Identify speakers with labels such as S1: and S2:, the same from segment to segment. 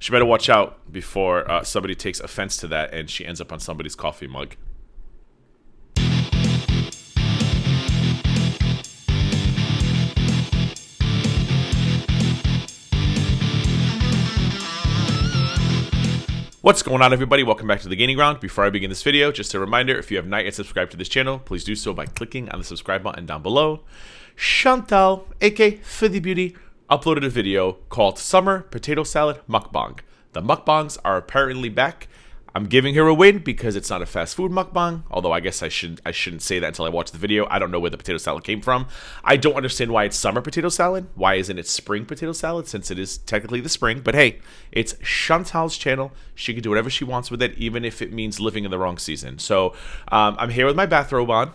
S1: She better watch out before somebody takes offense to that and she ends up on somebody's coffee mug. What's going on, everybody? Welcome back to the TheGGround. Before I begin this video, just a reminder, if you have not yet subscribed to this channel, please do so by clicking on the subscribe button down below. Chantal, aka Foodie Beauty, uploaded a video called Summer Potato Salad Mukbang. The mukbangs are apparently back. I'm giving her a win because it's not a fast food mukbang, although I guess I shouldn't say that until I watch the video. I don't know where the potato salad came from. I don't understand why it's summer potato salad. Why isn't it spring potato salad, since it is technically the spring? But hey, it's Chantal's channel. She can do whatever she wants with it, even if it means living in the wrong season. So I'm here with my bathrobe on.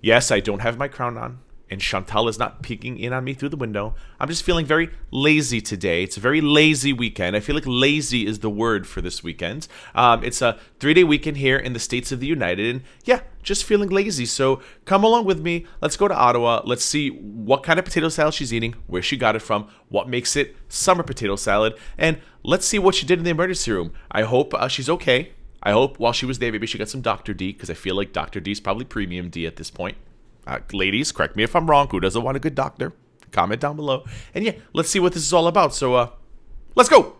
S1: Yes, I don't have my crown on, and Chantal is not peeking in on me through the window. I'm just feeling very lazy today. It's a very lazy weekend. I feel like lazy is the word for this weekend. It's a 3-day weekend here in the States of the United, and yeah, just feeling lazy. So come along with me. Let's go to Ottawa. Let's see what kind of potato salad she's eating, where she got it from, what makes it summer potato salad, and let's see what she did in the emergency room. I hope she's okay. I hope while she was there, maybe she got some Dr. D, because I feel like Dr. D is probably premium D at this point. Ladies, correct me if I'm wrong. Who doesn't want a good doctor? Comment down below. And yeah, let's see what this is all about. So, let's go!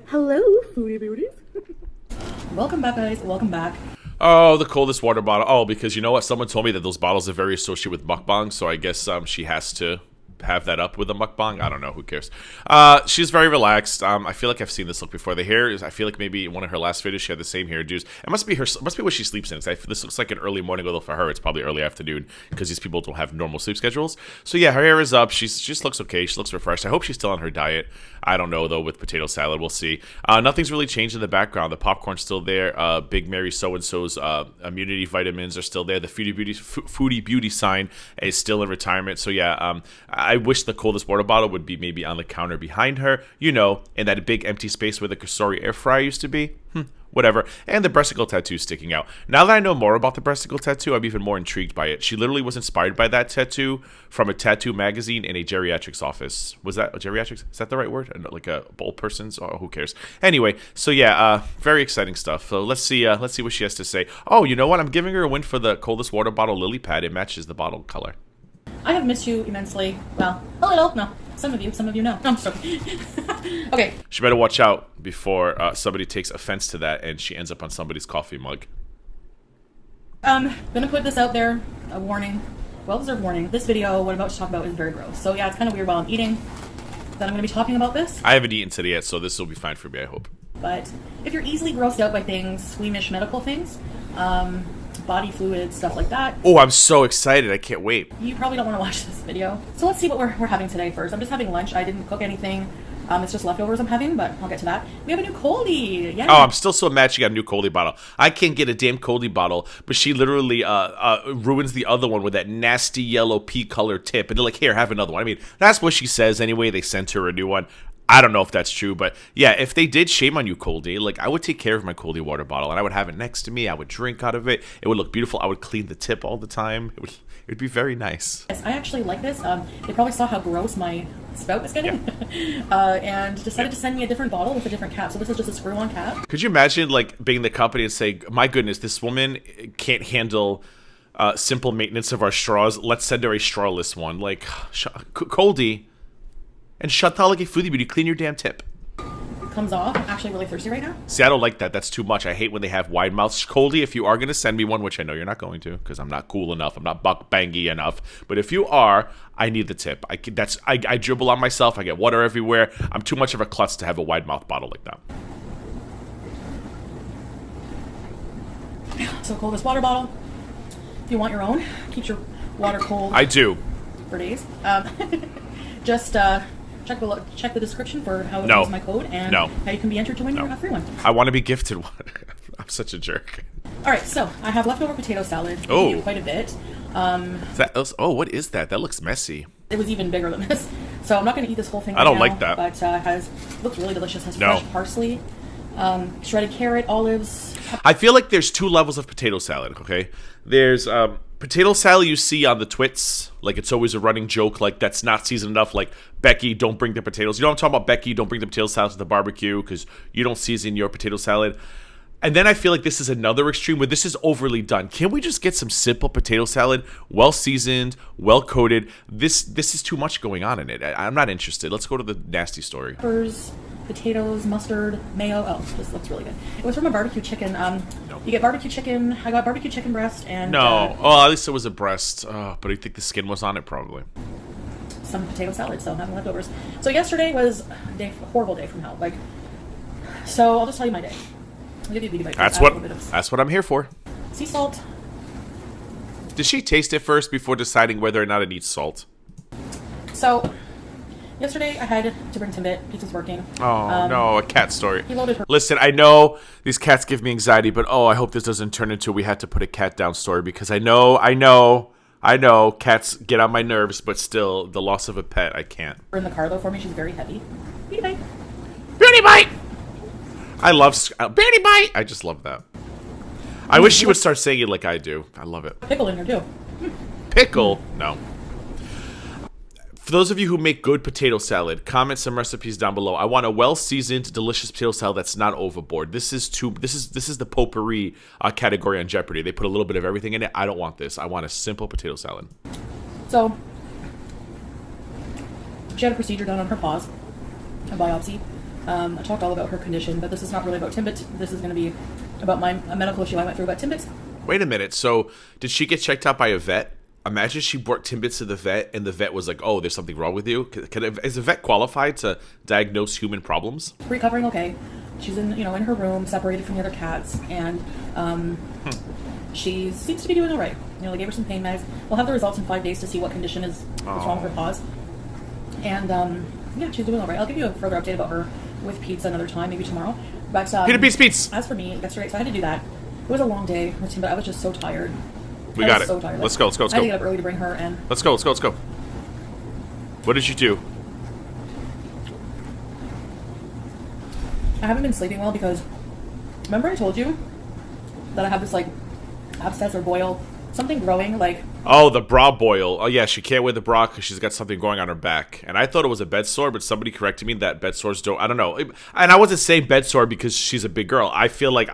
S2: Hello, Foodie Beauties.
S3: Welcome back, guys. Welcome back.
S1: Oh, the coldest water bottle. Oh, because you know what? Someone told me that those bottles are very associated with mukbang, so I guess she has to have that up with a mukbang. I don't know, who cares. She's very relaxed. I feel like I've seen this look before. The hair is, I feel like maybe one of her last videos she had the same hairdos. It must be what she sleeps in. This looks like an early morning, although for her it's probably early afternoon because these people don't have normal sleep schedules. So yeah, her hair is up. She just looks okay. She looks refreshed. I hope she's still on her diet. I don't know though with potato salad. We'll see. Nothing's really changed in the background. The popcorn's still there. Big Mary so-and-so's immunity vitamins are still there. The Foodie Beauty sign is still in retirement. So yeah, I wish the coldest water bottle would be maybe on the counter behind her, you know, in that big empty space where the Kasori air fryer used to be. Whatever. And the breasticle tattoo sticking out. Now that I know more about the breasticle tattoo, I'm even more intrigued by it. She literally was inspired by that tattoo from a tattoo magazine in a geriatrics office. Was that a geriatrics? Is that the right word? Like a old person's? Oh, who cares? Anyway, so yeah, very exciting stuff. So let's see what she has to say. Oh, you know what? I'm giving her a win for the coldest water bottle lily pad. It matches the bottle color.
S3: I have missed you immensely. Well, a little. No, some of you know. No, I'm sorry. Okay.
S1: She better watch out before somebody takes offense to that and she ends up on somebody's coffee mug.
S3: Gonna put this out there, a warning, well-deserved warning. This video, what I'm about to talk about, is very gross. So yeah, it's kind of weird while I'm eating that I'm gonna be talking about this.
S1: I haven't eaten today yet, so this will be fine for me, I hope.
S3: But if you're easily grossed out by things, squeamish medical things, body fluids, stuff like that.
S1: Oh, I'm so excited. I can't wait.
S3: You probably don't want to watch this video. So let's see what we're having today first. I'm just having lunch. I didn't cook anything. It's just leftovers I'm having, but I'll get to that. We have a new coldie. Yeah.
S1: Oh, I'm still so mad she got a new coldie bottle. I can't get a damn coldie bottle, but she literally ruins the other one with that nasty yellow pea color tip. And they're like, here, have another one. I mean, that's what she says anyway. They sent her a new one. I don't know if that's true, but yeah, if they did, shame on you, Coldie. Like, I would take care of my Coldie water bottle, and I would have it next to me. I would drink out of it. It would look beautiful. I would clean the tip all the time. It would be very nice.
S3: Yes, I actually like this. They probably saw how gross my spout was getting, and decided to send me a different bottle with a different cap. So this is just a screw-on cap.
S1: Could you imagine, like, being the company and say, my goodness, this woman can't handle simple maintenance of our straws. Let's send her a strawless one. Like, Coldie and Chantal, like a Foodie Beauty, clean your damn tip.
S3: Comes off. I'm actually really thirsty right now.
S1: See, I don't like that. That's too much. I hate when they have wide mouths. Coldie, if you are going to send me one, which I know you're not going to, because I'm not cool enough. I'm not MUKBANgy enough. But if you are, I need the tip. I dribble on myself. I get water everywhere. I'm too much of a klutz to have a wide mouth bottle like that.
S3: So coldest water bottle. If you want your own, keep your water cold.
S1: I do.
S3: For days. Just check the description for how to use my code and how you can be entered to win your free one.
S1: I want to be gifted one. I'm such a jerk.
S3: All right, so I have leftover potato salad.
S1: Oh,
S3: quite a bit.
S1: What is that? That looks messy.
S3: It was even bigger than this, so I'm not going to eat this whole thing.
S1: I don't like that.
S3: But looks really delicious. Has fresh parsley, shredded carrot, olives.
S1: I feel like there's two levels of potato salad. Okay, there's potato salad you see on the twits, like it's always a running joke, like that's not seasoned enough, like Becky, don't bring the potatoes. You know what I'm talking about, Becky, don't bring the potato salad to the barbecue because you don't season your potato salad. And then I feel like this is another extreme where this is overly done. Can we just get some simple potato salad, well seasoned, well coated? This is too much going on in it. I'm not interested. Let's go to the nasty story.
S3: Peppers, potatoes, mustard, mayo. Oh, this looks really good. It was from a barbecue chicken. You get barbecue chicken. I got barbecue chicken breast and
S1: no. Oh, at least it was a breast. But I think the skin was on it probably.
S3: Some potato salad. So I'm having leftovers. So yesterday was a horrible day from hell. Like, so I'll just tell you my day. I'll give you a beauty bite.
S1: That's what I'm here for.
S3: Sea salt.
S1: Did she taste it first before deciding whether or not it needs salt?
S3: So, yesterday I had to bring Timbit. Pizza's working.
S1: Oh, no, a cat story.
S3: He loaded her.
S1: Listen, I know these cats give me anxiety, but I hope this doesn't turn into we had to put a cat down story because I know, cats get on my nerves, but still, the loss of a pet, I can't.
S3: In the car, though, for me, she's very heavy. Beauty bite.
S1: Beauty bite! I love Beauty bite! I just love that. I wish she would start saying it like I do. I love it.
S3: Pickle in here, too.
S1: Pickle? No. For those of you who make good potato salad, comment some recipes down below. I want a well-seasoned, delicious potato salad that's not overboard. This is the potpourri category on Jeopardy. They put a little bit of everything in it. I don't want this. I want a simple potato salad.
S3: So, she had a procedure done on her paws, a biopsy. I talked all about her condition, but this is not really about Timbit. This is going to be about a medical issue I went through about Timbits.
S1: Wait a minute. So, did she get checked out by a vet? Imagine she brought Timbits to the vet, and the vet was like, "Oh, there's something wrong with you." Is a vet qualified to diagnose human problems?
S3: Recovering okay. She's in her room, separated from the other cats, and she seems to be doing all right. They gave her some pain meds. We'll have the results in 5 days to see what condition is wrong with her paws. And yeah, she's doing all right. I'll give you a further update about her with pizza another time, maybe tomorrow. But
S1: Pizza.
S3: As for me, yesterday, so I had to do that. It was a long day with Tim, but I was just so tired.
S1: We got it.
S3: So tired.
S1: Let's go.
S3: I had to get up early to bring her, and
S1: Let's go. What did you do?
S3: I haven't been sleeping well because remember I told you that I have this abscess or boil, something growing
S1: Oh, the bra boil. Oh, yeah, she can't wear the bra because she's got something going on her back. And I thought it was a bed sore, but somebody corrected me that bed sores don't. I don't know. And I wasn't saying bed sore because she's a big girl. I feel like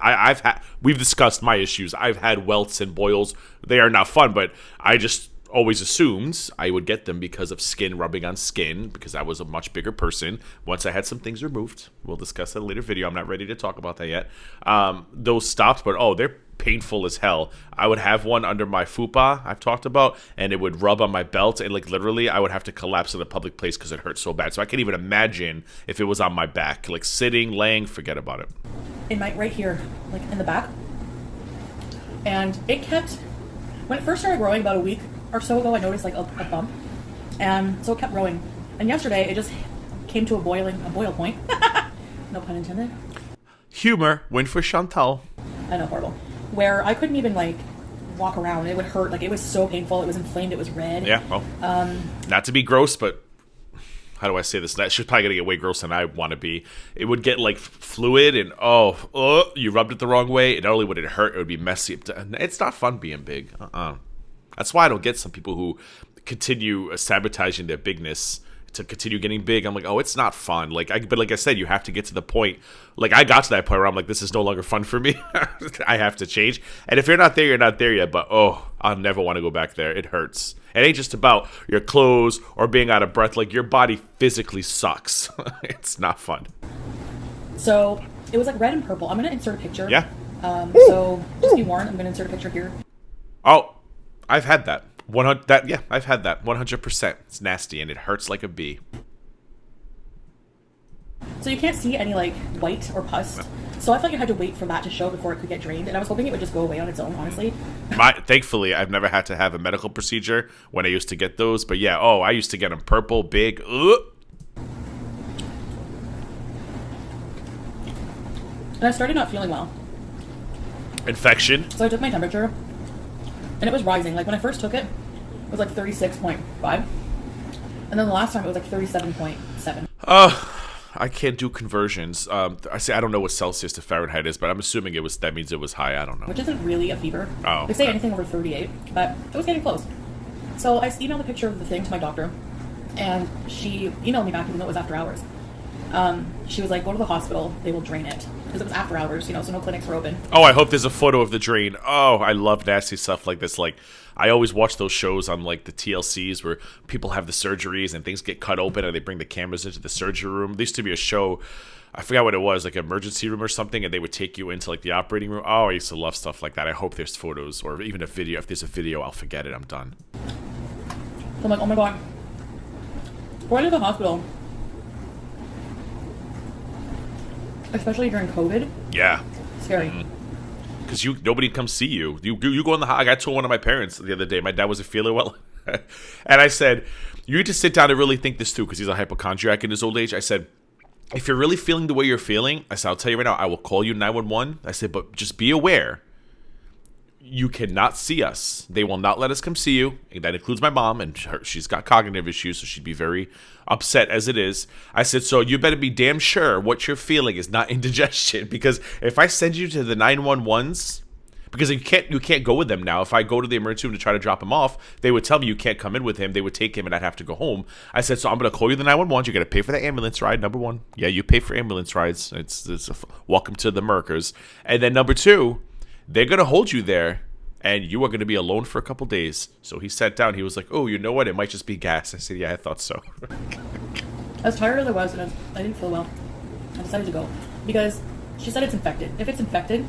S1: we've discussed my issues. I've had welts and boils. They are not fun, but I just always assumed I would get them because of skin rubbing on skin because I was a much bigger person. Once I had some things removed, we'll discuss that in a later video. I'm not ready to talk about that yet. Those stopped, but they're painful as hell. I would have one under my fupa I've talked about, and it would rub on my belt, and literally I would have to collapse in a public place because it hurt so bad. So I can't even imagine if it was on my back, sitting, laying, forget about it.
S3: in my right here, in the back, and it kept when it first started growing about a week or so ago. I noticed a bump, and so it kept growing. And yesterday it just came to a boil point. No pun intended.
S1: Humor win for Chantal.
S3: I know, horrible. Where I couldn't even walk around. It would hurt. It was so painful. It was inflamed. It was red.
S1: Yeah. Well, not to be gross, but how do I say this? That she's probably gonna get way grosser than I want to be. It would get fluid, and you rubbed it the wrong way. And not only would it hurt, it would be messy. It's not fun being big. That's why I don't get some people who continue sabotaging their bigness to continue getting big. I'm it's not fun. But like I said, you have to get to the point. I got to that point where I'm this is no longer fun for me. I have to change. And if you're not there, you're not there yet. But I'll never want to go back there. It hurts. It ain't just about your clothes or being out of breath. Your body physically sucks. It's not fun.
S3: So it was red and purple. I'm gonna insert a picture.
S1: Yeah.
S3: So just be warned. I'm gonna insert a picture here.
S1: Oh, I've had that. I've had that 100%. It's nasty and it hurts like a bee.
S3: So you can't see any white or pus. So I thought you had to wait for that to show before it could get drained, and I was hoping it would just go away on its own, honestly.
S1: Thankfully, I've never had to have a medical procedure when I used to get those. But yeah, I used to get them purple, big.
S3: And I started not feeling well.
S1: Infection.
S3: So I took my temperature, and it was rising. When I first took it, it was 36.5. And then the last time it was 37.7.
S1: I can't do conversions. I don't know what Celsius to Fahrenheit is, but I'm assuming that means it was high. I don't know.
S3: Which isn't really a fever.
S1: Oh,
S3: They say
S1: okay.
S3: anything over 38, but it was getting close. So I emailed a picture of the thing to my doctor, and she emailed me back even though it was after hours. She was like, go to the hospital, they will drain it. Because it was after hours, so no clinics were open.
S1: Oh, I hope there's a photo of the drain. Oh, I love nasty stuff like this. Like, I always watch those shows on, like, the TLCs where people have the surgeries and things get cut open and they bring the cameras into the surgery room. There used to be a show, I forgot what it was, like emergency room or something, and they would take you into, like, the operating room. Oh, I used to love stuff like that. I hope there's photos or even a video. If there's a video, I'll forget it. I'm done.
S3: So I'm like, oh my god. Going to the hospital, especially during COVID,
S1: Yeah.
S3: scary.
S1: Because nobody comes see you. You go in the hospital. I told one of my parents the other day, my dad wasn't feeling well. And I said, you need to sit down and really think this through, because he's a hypochondriac in his old age. I said, if you're really feeling the way you're feeling, I said, I'll tell you right now, I will call you 911. I said, but just be aware, you cannot see us. They will not let us come see you. And that includes my mom, and she's got cognitive issues, so she'd be very upset as it is. I said, so you better be damn sure what you're feeling is not indigestion, because if I send you to the 911s, because you can't go with them now. If I go to the emergency room to try to drop him off, they would tell me you can't come in with him. They would take him, and I'd have to go home. I said, so I'm going to call you the 911s. You're going to pay for the ambulance ride, number one. Yeah, you pay for ambulance rides. It's welcome to the Merkers. And then number two, they're going to hold you there, and you are going to be alone for a couple days. So he sat down. He was like, oh, you know what? It might just be gas. I said, yeah, I thought so.
S3: As tired as I was, and I didn't feel well, I decided to go. Because she said it's infected. If it's infected,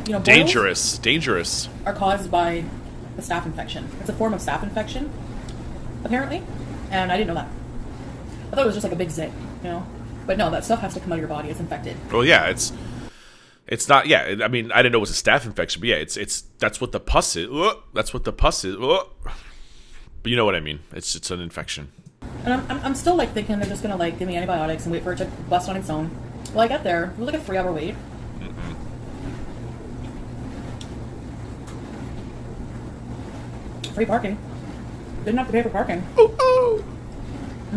S3: boils
S1: Dangerous.
S3: are caused by a staph infection. It's a form of staph infection, apparently. And I didn't know that. I thought it was just like a big zit, But no, that stuff has to come out of your body. It's infected.
S1: Well, yeah, it's not. Yeah, I mean, I didn't know it was a staph infection, but yeah, it's that's what the pus is. That's what the pus is. But you know what I mean. It's an infection.
S3: And I'm still like thinking they're just gonna like give me antibiotics and wait for it to bust on its own. Well, I get there. It was like a 3-hour wait. Free parking. Didn't have to pay for parking.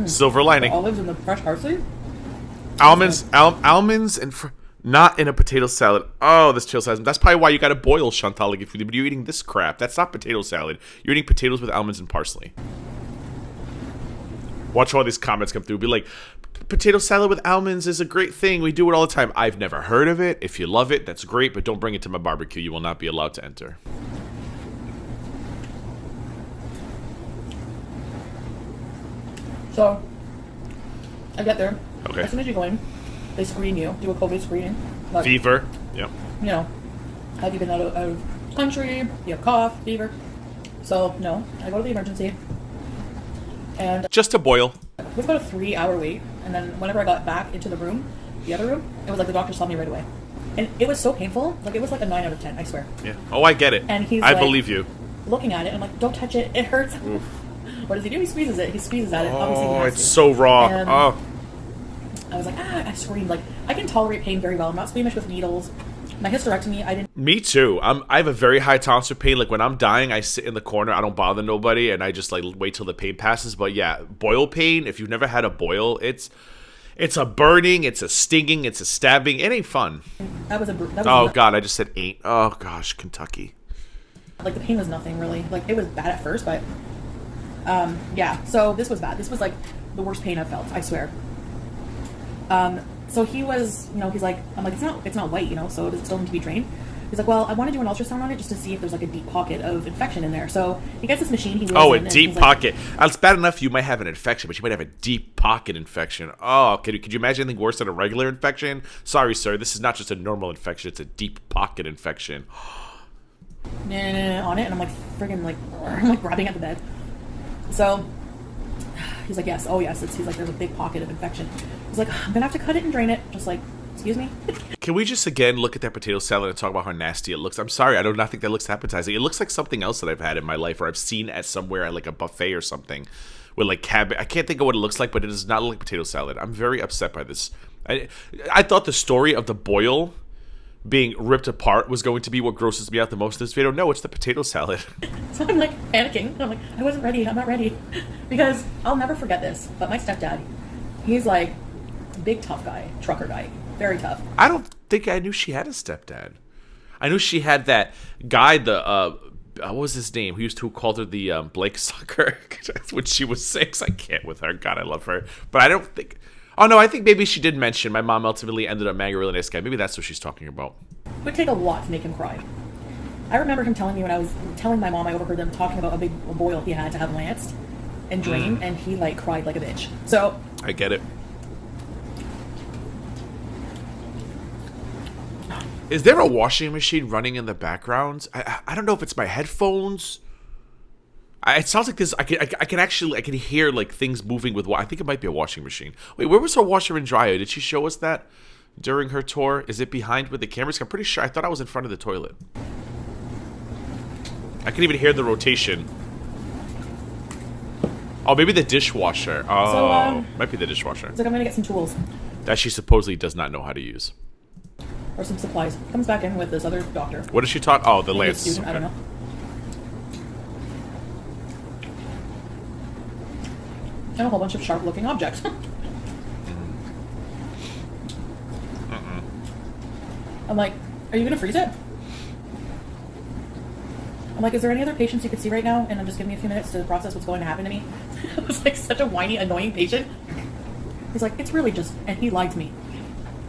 S1: Silver lining.
S3: Olives and the fresh parsley.
S1: Almonds, almonds, and not in a potato salad. Oh, this potato salad. That's probably why you got to boil, Chantal. Like if you're eating this crap, that's not potato salad. You're eating potatoes with almonds and parsley. Watch all these comments come through. Be like, potato salad with almonds is a great thing. We do it all the time. I've never heard of it. If you love it, that's great, but don't bring it to my barbecue. You will not be allowed to enter.
S3: So, I get there.
S1: Okay.
S3: As soon as you go in, they screen you, do a COVID screening. Like,
S1: Fever. Yep.
S3: Have you been out of country? You have cough, fever. So, no. I go to the emergency. And
S1: Just a boil.
S3: it was about a 3-hour wait. And then whenever I got back into the room, the other room, it was like the doctor saw me right away. And it was so painful. Like, it was like a 9 out of 10, I swear.
S1: Yeah. Oh, I get it.
S3: And he's
S1: I
S3: like-
S1: believe you.
S3: Looking at it, I'm like, don't touch it. It hurts. What does he do? He squeezes it. He squeezes at it. Obviously, he
S1: Oh,
S3: has
S1: it's
S3: to.
S1: so raw.
S3: And
S1: Oh.
S3: I was like, I screamed. Like, I can tolerate pain very well. I'm not squeamish with needles. My hysterectomy, I didn't.
S1: Me too. I have a very high tolerance for pain. Like when I'm dying, I sit in the corner. I don't bother nobody, and I just like wait till the pain passes. But yeah, boil pain. If you've never had a boil, it's a burning, it's a stinging, it's a stabbing. It ain't fun.
S3: That was
S1: Oh God, I just said ain't. Oh gosh, Kentucky.
S3: Like the pain was nothing really. Like it was bad at first, but yeah. So this was bad. This was like the worst pain I've felt. I swear. So he was, he's like, I'm like, it's not white, so does it still need to be drained? He's like, well, I want to do an ultrasound on it just to see if there's like a deep pocket of infection in there. So he gets this machine. He
S1: Oh, a
S3: in, and
S1: deep
S3: he's like,
S1: pocket. It's bad enough you might have an infection, but you might have a deep pocket infection. Oh, could you imagine anything worse than a regular infection? Sorry, sir. This is not just a normal infection. It's a deep pocket infection.
S3: Nah, on it, and I'm like friggin' like I'm like grabbing at the bed. So he's like, yes, oh yes. He's like, there's a big pocket of infection. He's like, I'm gonna have to cut it and drain it. Just like, excuse me.
S1: Can we just again look at that potato salad and talk about how nasty it looks? I'm sorry, I do not think that looks appetizing. It looks like something else that I've had in my life, or I've seen at somewhere at like a buffet or something with like cabbage. I can't think of what it looks like, but it does not look like potato salad. I'm very upset by this. I thought the story of the boil being ripped apart was going to be what grosses me out the most in this video. No, it's the potato salad.
S3: So I'm like panicking. I'm wasn't ready. I'm not ready. Because I'll never forget this. But my stepdad, he's like, Big tough guy, trucker guy, very tough.
S1: I don't think I knew she had a stepdad. I knew she had that guy, what was his name? Who called her the Blake sucker when she was 6. I can't with her. God, I love her. But I don't think... Oh, no, I think maybe she did mention my mom ultimately ended up marrying a really nice guy. Maybe that's what she's talking about.
S3: It would take a lot to make him cry. I remember him telling me when I was telling my mom, I overheard them talking about a big boil he had to have lanced and drained, and he, like, cried like a bitch. So...
S1: I get it. Is there a washing machine running in the background? I don't know if it's my headphones. It sounds like this. I can hear like things moving with. I think it might be a washing machine. Wait, where was her washer and dryer? Did she show us that during her tour? Is it behind with the cameras? I'm pretty sure. I thought I was in front of the toilet. I can even hear the rotation. Oh, maybe the dishwasher. Oh, might be the dishwasher.
S3: It's like I'm gonna get some tools
S1: that she supposedly does not know how to use.
S3: or some supplies. Comes back in with this other doctor.
S1: What does she talk? Oh, the lance.
S3: Student, I don't know. And a whole bunch of sharp-looking objects. I'm like, are you gonna freeze it? I'm like, is there any other patients you could see right now? And I'm just giving me a few minutes to process what's going to happen to me. It was like such a whiny, annoying patient. He's like, it's really just, and he lied to me.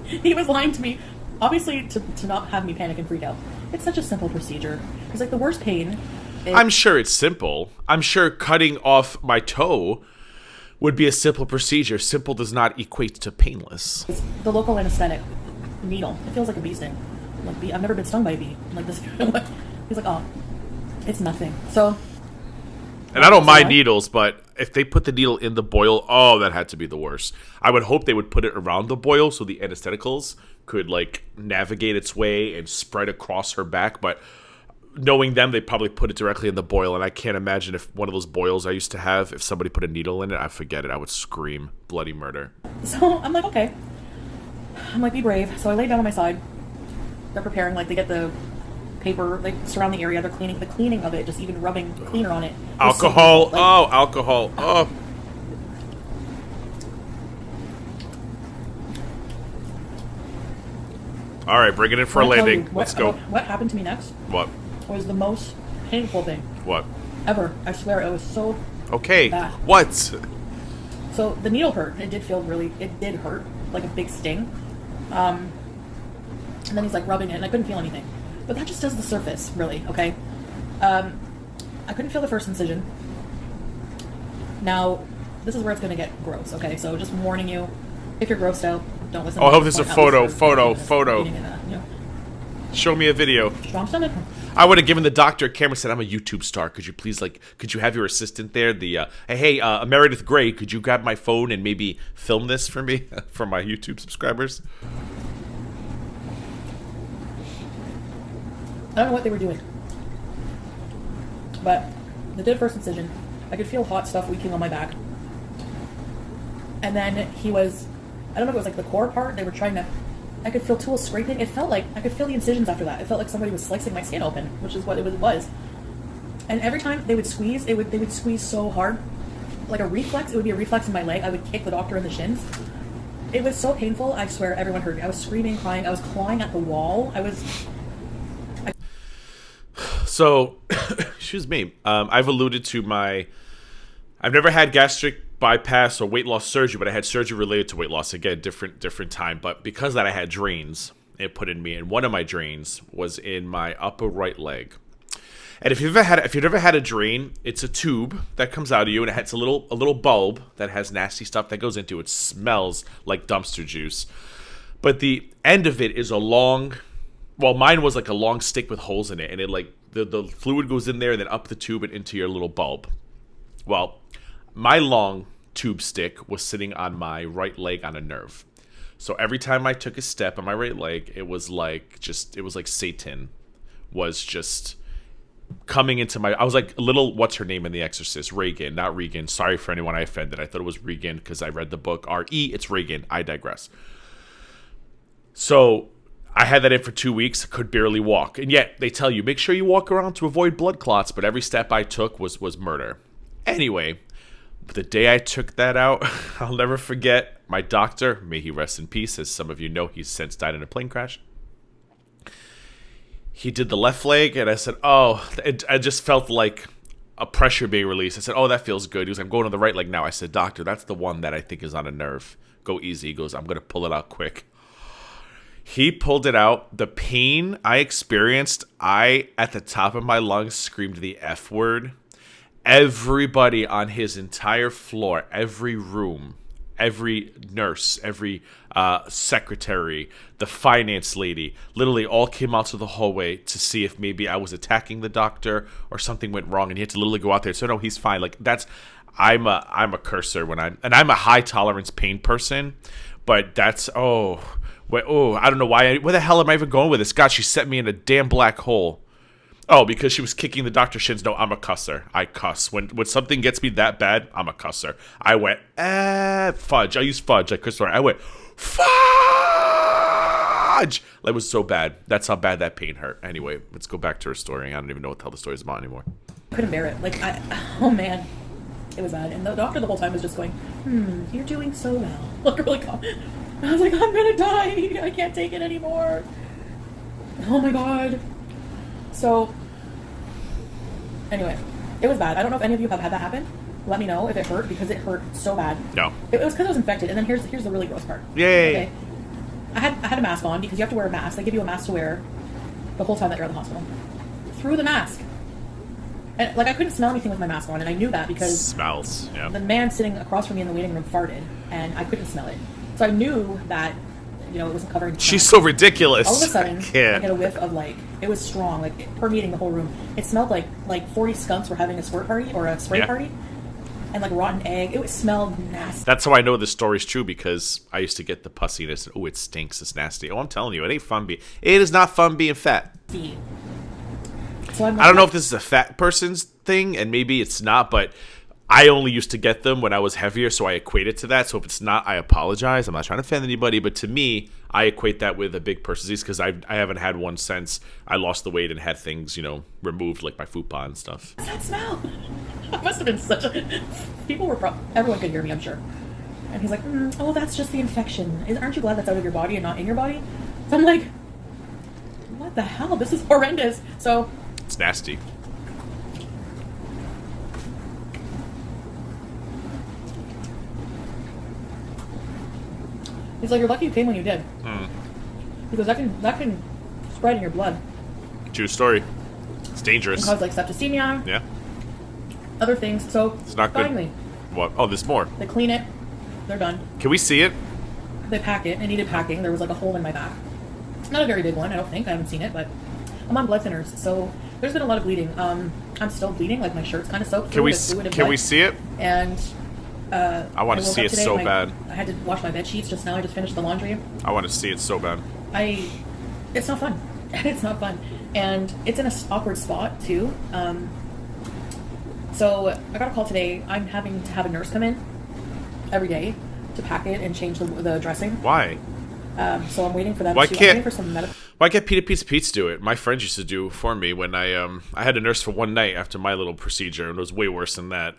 S3: He was lying to me, obviously to not have me panic and freak out. It's such a simple procedure. He's like, the worst pain is...
S1: I'm sure it's simple. I'm sure cutting off my toe would be a simple procedure. Simple does not equate to painless.
S3: It's the local anesthetic needle. It feels like a bee sting. I'm like, I've never been stung by a bee. I'm like, this. He's like, oh, it's nothing. So...
S1: And I don't mind needles, but if they put the needle in the boil, oh, that had to be the worst. I would hope they would put it around the boil so the anestheticals could, like, navigate its way and spread across her back. But knowing them, they probably put it directly in the boil. And I can't imagine if one of those boils I used to have, if somebody put a needle in it, I forget it. I would scream bloody murder.
S3: So I'm like, okay. I'm like, be brave. So I lay down on my side. They're preparing, like, they get the paper, like, surround the area. They're cleaning the cleaning of it, just even rubbing cleaner on it.
S1: Alcohol.
S3: So, like,
S1: oh, alcohol. Oh. All right, bring it in for a landing. Let's go.
S3: What happened to me next?
S1: What?
S3: Was the most painful thing
S1: What?
S3: ever. I swear, it was so
S1: Okay.
S3: bad.
S1: What?
S3: So the needle hurt. It did hurt, like a big sting. And then he's like rubbing it, and I couldn't feel anything. But that just does the surface, really, okay? I couldn't feel the first incision. Now, this is where it's going to get gross, okay? So just warning you, if you're grossed out, don't listen
S1: Oh, I
S3: to
S1: hope there's a photo.
S3: You know.
S1: Show me a video.
S3: Strong stomach.
S1: I would have given the doctor a camera, said, I'm a YouTube star. Could you please, like, could you have your assistant there? Hey, Meredith Grey, could you grab my phone and maybe film this for me, for my YouTube subscribers?
S3: I don't know what they were doing. But they did first incision. I could feel hot stuff leaking on my back. And then he was, I don't know if it was like the core part, they were trying to, I could feel tools scraping. It felt like, I could feel the incisions after that. It felt like somebody was slicing my skin open, which is what it was. And every time they would squeeze, they would squeeze so hard. Like a reflex, it would be a reflex in my leg. I would kick the doctor in the shins. It was so painful, I swear everyone heard me. I was screaming, crying, I was clawing at the wall.
S1: So, excuse me, I've alluded to I've never had gastric bypass or weight loss surgery, but I had surgery related to weight loss. Again, different time. But because of that, I had drains it put in me, and one of my drains was in my upper right leg. And if you've ever had a drain, it's a tube that comes out of you, and it has a little bulb that has nasty stuff that goes into it. It smells like dumpster juice. But the end of it is a long, well, mine was like a long stick with holes in it, and it like the fluid goes in there and then up the tube and into your little bulb. Well, my long tube stick was sitting on my right leg on a nerve. So every time I took a step on my right leg, it was like Satan was just coming into my, I was like a little, what's her name in The Exorcist? Reagan, not Regan. Sorry for anyone I offended. I thought it was Regan because I read the book R.E. It's Reagan. I digress. So I had that in for 2 weeks, could barely walk. And yet they tell you, make sure you walk around to avoid blood clots. But every step I took was murder. Anyway, But the day I took that out, I'll never forget my doctor, may he rest in peace. As some of you know, he's since died in a plane crash. He did the left leg, and I said, oh, I just felt like a pressure being released. I said, oh, that feels good. He was like, I'm going on the right leg now. I said, doctor, that's the one that I think is on a nerve. Go easy. He goes, I'm going to pull it out quick. He pulled it out. The pain I experienced, at the top of my lungs, screamed the F word. Everybody on his entire floor, every room, every nurse, every secretary, the finance lady, literally all came out to the hallway to see if maybe I was attacking the doctor or something went wrong, and he had to literally go out there. So no, he's fine. Like I'm a cursor I'm a high tolerance pain person, but that's I don't know why. Where the hell am I even going with this? God, she set me in a damn black hole. Oh, because she was kicking the doctor's shins. No, I'm a cusser. I cuss. When something gets me that bad, I'm a cusser. I went, fudge. I use fudge like Chris Roy. I went, fudge! That was so bad. That's how bad that pain hurt. Anyway, let's go back to her story. I don't even know what the hell the story is about anymore.
S3: I couldn't bear it. Like, oh man. It was bad. And the doctor the whole time was just going, you're doing so well. Like, really calm. I was like, I'm gonna die. I can't take it anymore. Oh my god. So, anyway, it was bad. I don't know if any of you have had that happen. Let me know if it hurt, because it hurt so bad.
S1: No.
S3: It was because I was infected. And then here's the really gross part.
S1: Yay.
S3: Okay. I had a mask on, because you have to wear a mask. They give you a mask to wear the whole time that you're at the hospital. Through the mask. And, like, I couldn't smell anything with my mask on, and I knew that because...
S1: Smells, yeah.
S3: The man sitting across from me in the waiting room farted, and I couldn't smell it. So I knew that, it wasn't covering...
S1: She's so ridiculous.
S3: All of a sudden, I get a whiff of, like... It was strong, like, permeating the whole room. It smelled like 40 skunks were having a squirt party, or a spray party. And, like, rotten egg. It smelled nasty.
S1: That's how I know this story's true, because I used to get the pussiness. Oh, it stinks. It's nasty. Oh, I'm telling you, it ain't fun being... It is not fun being fat.
S3: So I
S1: don't know if this is a fat person's thing, and maybe it's not, but I only used to get them when I was heavier, so I equate it to that. So if it's not, I apologize. I'm not trying to offend anybody, but to me, I equate that with a big person's disease, because I haven't had one since I lost the weight and had things, removed, like my fupa and stuff.
S3: What's that smell? It must have been such a... People were... Everyone could hear me, I'm sure. And he's like, oh, that's just the infection. Aren't you glad that's out of your body and not in your body? So I'm like, what the hell? This is horrendous. So...
S1: It's nasty.
S3: He's like, you're lucky you came when you did. Because that can spread in your blood.
S1: True story. It's dangerous.
S3: It cause like septicemia.
S1: Yeah.
S3: Other things. So
S1: it's not
S3: finally,
S1: good. What? Oh, there's more.
S3: They clean it. They're done.
S1: Can we see it?
S3: They pack it. It needed packing. There was like a hole in my back. Not a very big one, I don't think. I haven't seen it, but I'm on blood thinners, so there's been a lot of bleeding. I'm still bleeding. Like my shirt's kind of soaked.
S1: Can we see it?
S3: And
S1: I want to see it so bad.
S3: I had to wash my bed sheets just now. I just finished the laundry.
S1: I want to see it so bad.
S3: It's not fun. It's not fun, and it's in an awkward spot too. So I got a call today. I'm having to have a nurse come in every day to pack it and change the dressing.
S1: Why?
S3: So I'm waiting for them.
S1: Why
S3: I'm
S1: can't?
S3: waiting for some medical.
S1: Why can't Peter Pizza do it? My friends used to do for me when I had a nurse for one night after my little procedure, and it was way worse than that.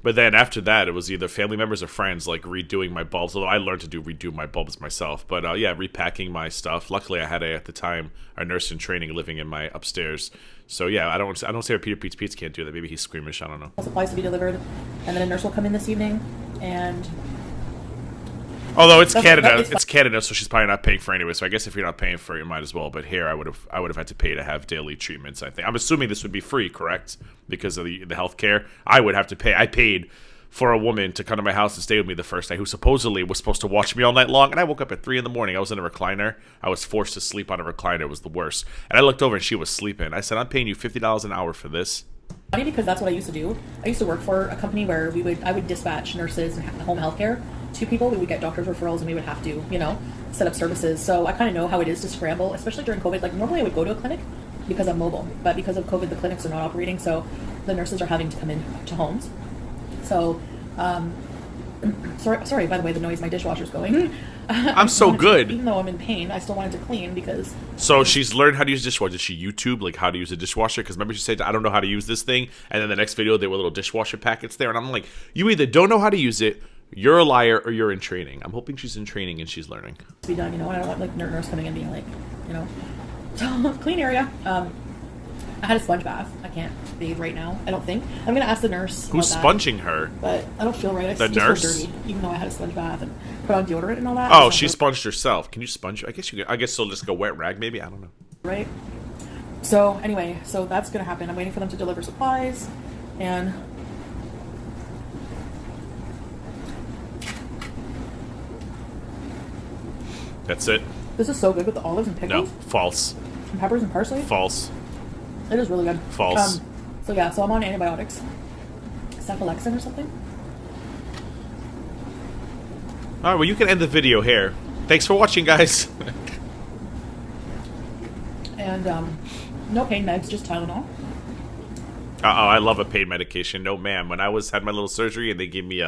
S1: But then after that, it was either family members or friends, like redoing my bulbs. Although I learned to redo my bulbs myself. But yeah, repacking my stuff. Luckily, I had at the time a nurse in training living in my upstairs. So yeah, I don't say Peter Pizza can't do that. Maybe he's squeamish. I don't know.
S3: Supplies to be delivered, and then a nurse will come in this evening, and.
S1: Although it's Canada, it's Canada, so she's probably not paying for it anyway. So I guess if you're not paying for it, you might as well. But here, I would have had to pay to have daily treatments. I think I'm assuming this would be free, correct? Because of the health care, I would have to pay. I paid for a woman to come to my house and stay with me the first night, who supposedly was supposed to watch me all night long. And I woke up at 3 a.m. I was in a recliner. I was forced to sleep on a recliner. It was the worst. And I looked over and she was sleeping. I said, "I'm paying you $50 an hour for this."
S3: Funny, because that's what I used to do. I used to work for a company where I would dispatch nurses and home health care to people. We would get doctor's referrals and we would have to, set up services. So I kind of know how it is to scramble, especially during COVID. Like normally I would go to a clinic because I'm mobile, but because of COVID, the clinics are not operating. So the nurses are having to come in to homes. So Sorry, by the way, the noise my dishwasher's going.
S1: I'm so good.
S3: Even though I'm in pain, I still wanted to clean because...
S1: So she's learned how to use a dishwasher. Did she YouTube, like, how to use a dishwasher? Because remember she said, I don't know how to use this thing. And then the next video, there were little dishwasher packets there. And I'm like, you either don't know how to use it, you're a liar, or you're in training. I'm hoping she's in training and she's learning.
S3: To be done, you know, and I don't want, like, nurse coming in being like, you know. So, clean area. I had a sponge bath. I can't bathe right now, I don't think. I'm going to ask the nurse.
S1: Who's sponging her?
S3: But I don't feel right.
S1: The nurse?
S3: Feel dirty, even though I had a sponge bath and put on deodorant and all that.
S1: Oh, she sponged herself. Can you sponge? I guess she'll just go wet rag, maybe? I don't know.
S3: Right? So, anyway, so that's going to happen. I'm waiting for them to deliver supplies, and...
S1: That's it.
S3: This is so good with the olives and pickles.
S1: No, false.
S3: And peppers and parsley.
S1: False.
S3: It is really good.
S1: False.
S3: So yeah, so I'm on antibiotics. Cephalexin or something.
S1: Alright, well you can end the video here. Thanks for watching, guys.
S3: And no pain meds, just Tylenol.
S1: I love a pain medication. No, ma'am. When I had my little surgery and they gave me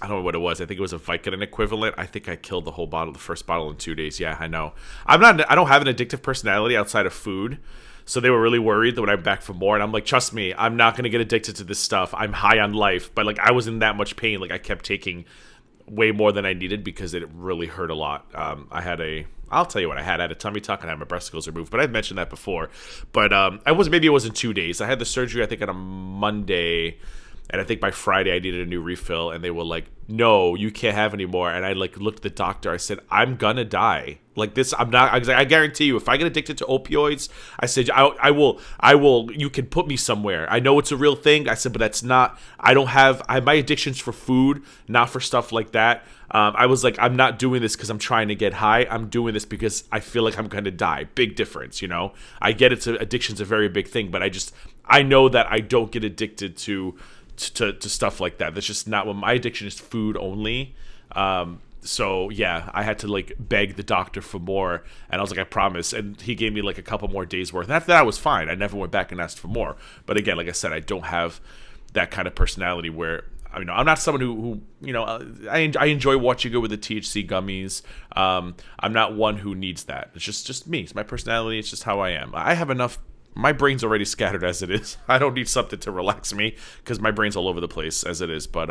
S1: I don't know what it was. I think it was a Vicodin equivalent. I think I killed the first bottle in 2 days. Yeah, I know. I don't have an addictive personality outside of food. So they were really worried that when I'm back for more, and I'm like, trust me, I'm not going to get addicted to this stuff. I'm high on life. But like, I was in that much pain. Like, I kept taking way more than I needed because it really hurt a lot. I'll tell you what I had. I had a tummy tuck and I had my breasticles removed, but I've mentioned that before. But maybe it was in 2 days. I had the surgery, I think, on a Monday. And I think by Friday I needed a new refill, and they were like, "No, you can't have any more." And I like looked at the doctor. I said, "I'm gonna die. Like this. I'm not. I guarantee you, if I get addicted to opioids, I said, I will. You can put me somewhere. I know it's a real thing." I said, "But that's not. I have my addictions for food, not for stuff like that." I was like, "I'm not doing this because I'm trying to get high. I'm doing this because I feel like I'm gonna die." Big difference, you know. I get addiction's a very big thing, but I know that I don't get addicted to stuff like that. That's just not what my addiction is. Food only. So yeah, I had to like beg the doctor for more, and I was like, I promise. And he gave me like a couple more days worth. And after that, I was fine. I never went back and asked for more. But again, like I said, I don't have that kind of personality where, you know, I'm not someone who you know, I enjoy watching it with the THC gummies. I'm not one who needs that. It's just me. It's my personality. It's just how I am. I have enough. My brain's already scattered as it is. I don't need something to relax me because my brain's all over the place as it is. But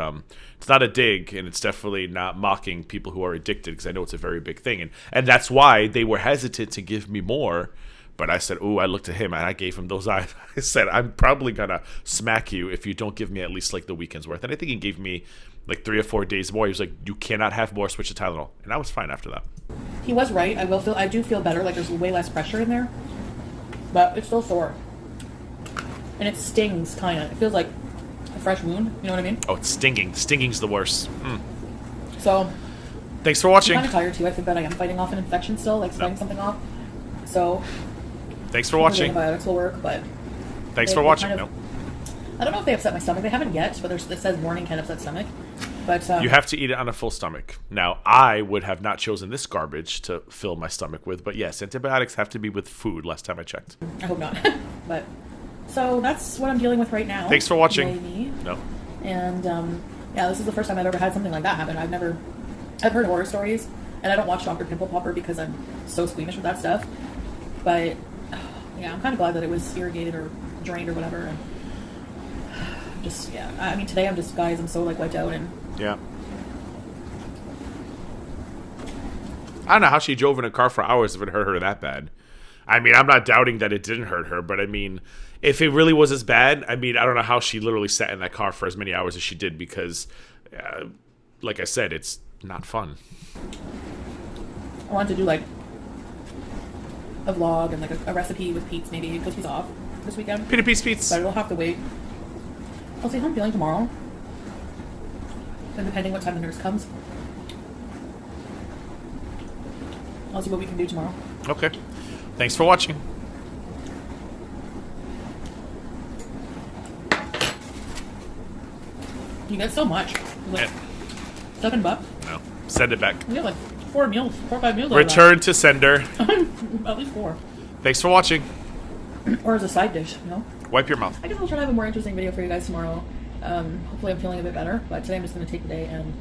S1: it's not a dig, and it's definitely not mocking people who are addicted because I know it's a very big thing. And that's why they were hesitant to give me more. But I said, ooh, I looked at him and I gave him those eyes. I said, I'm probably going to smack you if you don't give me at least like the weekend's worth. And I think he gave me like 3 or 4 days more. He was like, you cannot have more, switch to Tylenol. And I was fine after that.
S3: He was right. I do feel better. Like there's way less pressure in there. But it's still sore. And it stings, kind of. It feels like a fresh wound. You know what I mean?
S1: Oh, it's stinging. Stinging's the worst.
S3: So...
S1: Thanks for watching.
S3: I'm kind of tired, too. I think that I am fighting off an infection still, like fighting something off. So...
S1: Thanks for watching.
S3: Antibiotics will work, but...
S1: Thanks for watching.
S3: Kind of, I don't know if they upset my stomach. They haven't yet, but it says warning can upset stomach. But
S1: you have to eat it on a full stomach. Now, I would have not chosen this garbage to fill my stomach with, but yes, antibiotics have to be with food, last time I checked.
S3: I hope not. But so that's what I'm dealing with right now.
S1: Thanks for watching.
S3: Maybe.
S1: No.
S3: And yeah, this is the first time I've ever had something like that happen. I've heard horror stories, and I don't watch Dr. Pimple Popper because I'm so squeamish with that stuff. But yeah, I'm kind of glad that it was irrigated or drained or whatever. And just yeah, I mean today I'm so like wiped out and.
S1: Yeah. I don't know how she drove in a car for hours if it hurt her that bad. I mean, I'm not doubting that it didn't hurt her, but I mean, if it really was as bad, I mean, I don't know how she literally sat in that car for as many hours as she did because, like I said, it's not fun.
S3: I wanted to do like a vlog and like a recipe with Pete's maybe because he's off this weekend.
S1: Peter Pete's Pete's.
S3: But it'll have to wait. I'll see how I'm feeling tomorrow. And depending what time the nurse comes, I'll see what we can do tomorrow.
S1: Okay. Thanks for watching.
S3: You get so much. Like, $7.
S1: No. Send it back.
S3: We have like 4 or 5 meals.
S1: Return to sender.
S3: At least 4.
S1: Thanks for watching.
S3: Or as a side dish, you know?
S1: Wipe your mouth.
S3: I guess I'll try to have a more interesting video for you guys tomorrow. Hopefully I'm feeling a bit better, but today I'm just going to take the day and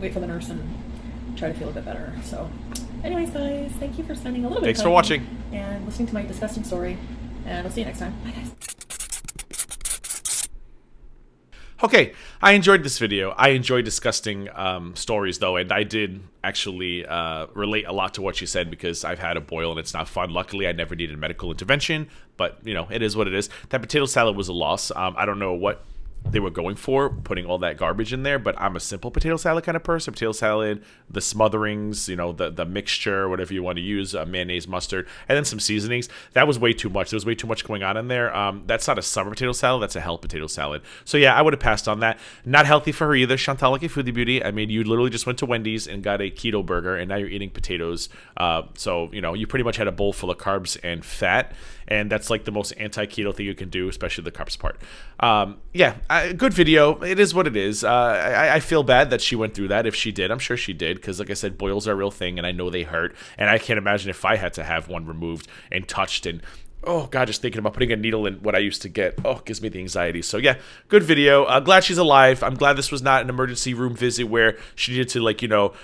S3: wait for the nurse and try to feel a bit better. So anyways, guys, thank you for spending a little bit of time
S1: Thanks for watching
S3: and listening to my disgusting story, and I'll see you next time. Bye, guys.
S1: Okay, I enjoyed this video. I enjoyed disgusting stories, though, and I did actually relate a lot to what she said because I've had a boil and it's not fun. Luckily, I never needed medical intervention, but, you know, it is what it is. That potato salad was a loss. I don't know what they were going for, putting all that garbage in there, but I'm a simple potato salad kind of person. Potato salad, the smotherings, you know, the mixture, whatever you want to use, mayonnaise, mustard, and then some seasonings. That was way too much. There was way too much going on in there. That's not a summer potato salad. That's a hell potato salad. So yeah, I would have passed on that. Not healthy for her either. Chantal, like a Foodie Beauty. I mean, you literally just went to Wendy's and got a keto burger, and now you're eating potatoes. So, you know, you pretty much had a bowl full of carbs and fat, and that's like the most anti-keto thing you can do, especially the carbs part. Yeah, good video. It is what it is. I feel bad that she went through that. If she did, I'm sure she did, because like I said, boils are a real thing, and I know they hurt, and I can't imagine if I had to have one removed and touched, and oh god, just thinking about putting a needle in what I used to get, oh, gives me the anxiety. So yeah, good video. Glad she's alive. I'm glad this was not an emergency room visit where she needed to, like, you know,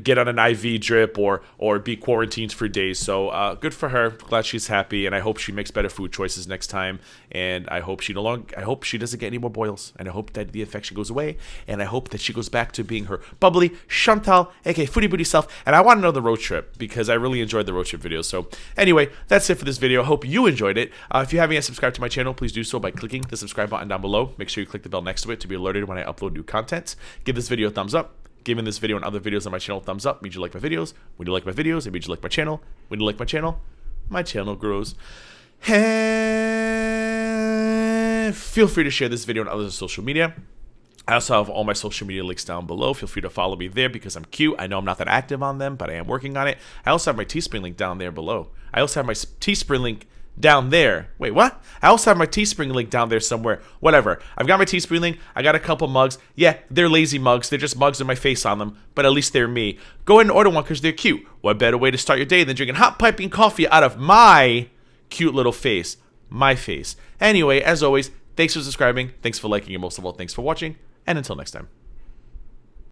S1: get on an IV drip or be quarantined for days. So good for her. Glad she's happy, and I hope she makes better food choices next time. And I hope she doesn't get any more boils, and I hope that the infection goes away, and I hope that she goes back to being her bubbly Chantal, aka Foodie Beauty self. And I want to know the road trip, because I really enjoyed the road trip video. So anyway, that's it for this video. Hope you enjoyed it. If you haven't yet subscribed to my channel, please do so by clicking the subscribe button down below. Make sure you click the bell next to it to be alerted when I upload new content. Give this video a thumbs up. Giving this video and other videos on my channel a thumbs up means you like my videos. When you like my videos, it means you like my channel. When you like my channel grows. Feel free to share this video on others on social media. I also have all my social media links down below. Feel free to follow me there because I'm cute. I know I'm not that active on them, but I am working on it. I also have my Teespring link down there below. I also have my Teespring link down there. Wait, what? I also have my Teespring link down there somewhere. Whatever. I've got my Teespring link. I got a couple mugs. Yeah, they're lazy mugs. They're just mugs with my face on them, but at least they're me. Go ahead and order one because they're cute. What better way to start your day than drinking hot piping coffee out of my cute little face? My face. Anyway, as always, thanks for subscribing. Thanks for liking, and most of all, thanks for watching. And until next time.